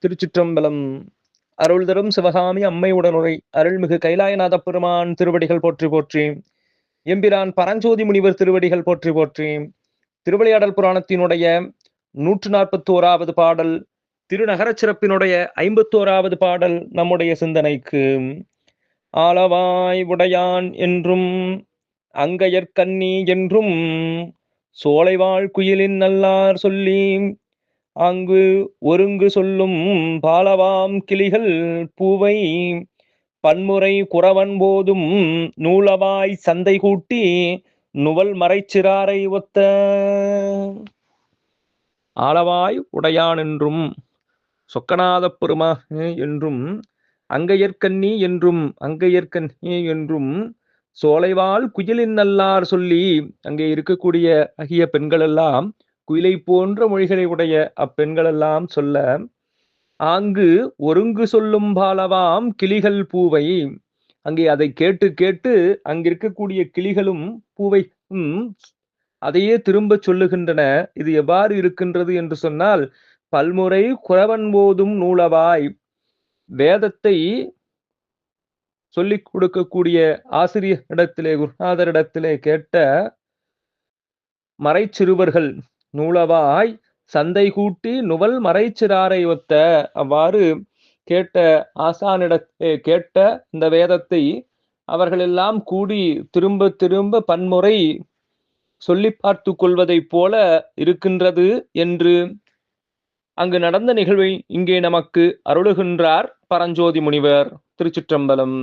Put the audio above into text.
திருச்சிற்றம்பலம். அருள் தரும் சிவகாமி அம்மை உடனுரை அருள்மிகு கைலாயநாத பெருமான் திருவடிகள் போற்றி போற்றி. எம்பிரான் பரஞ்சோதி முனிவர் திருவடிகள் போற்றி போற்றி. திருவிளையாடல் புராணத்தினுடைய 141வது பாடல், திருநகரச் சிறப்பினுடைய 51வது பாடல் நம்முடைய சிந்தனைக்கு. ஆளவாய் உடையான் என்றும் அங்கையர்கண்ணி என்றும் சோலைவாழ் குயிலின் நல்லார் சொல்லி அங்கு ஒருங்கு சொல்லும் பாலவாம் கிளிகள் பூவை பன்முறை குறவன் போதும் நூலவாய் சந்தை கூட்டி நுவல் மறைச்சிறாரை ஒத்த. ஆளவாய் உடையான் என்றும் சொக்கநாத பெருமா என்றும் அங்கையர்கண்ணி என்றும் சோலைவாழ் குயிலின் நல்லார் சொல்லி, அங்கே இருக்கக்கூடிய அகிய பெண்களெல்லாம் குயிலை போன்ற மொழிகளை உடைய அப்பெண்களெல்லாம் சொல்ல, ஆங்கு ஒருங்கு சொல்லும் பாலவாம் கிளிகள் பூவை, அங்கே அதை கேட்டு கேட்டு அங்கிருக்கக்கூடிய கிளிகளும் பூவையும் அதையே திரும்ப சொல்லுகின்றன. இது எவ்வாறு இருக்கின்றது என்று சொன்னால், பல்முறை குறவன் போதும் நூலவாய், வேதத்தை சொல்லிக் கொடுக்கக்கூடிய ஆசிரியரிடத்திலே குருநாதரிடத்திலே கேட்ட மறைச்சிறுவர்கள் நூலவாய் சந்தை கூட்டி நுவல் மறைச்சிறாரை ஒத்த, அவ்வாறு கேட்ட ஆசானிடத்திலே கேட்ட இந்த வேதத்தை அவர்களெல்லாம் கூடி திரும்ப திரும்ப பன்முறை சொல்லி பார்த்து கொள்வதைப் போல இருக்கின்றது என்று அங்கு நடந்த நிகழ்வை இங்கே நமக்கு அருளுகின்றார் பரஞ்சோதி முனிவர். திருச்சிற்றம்பலம்.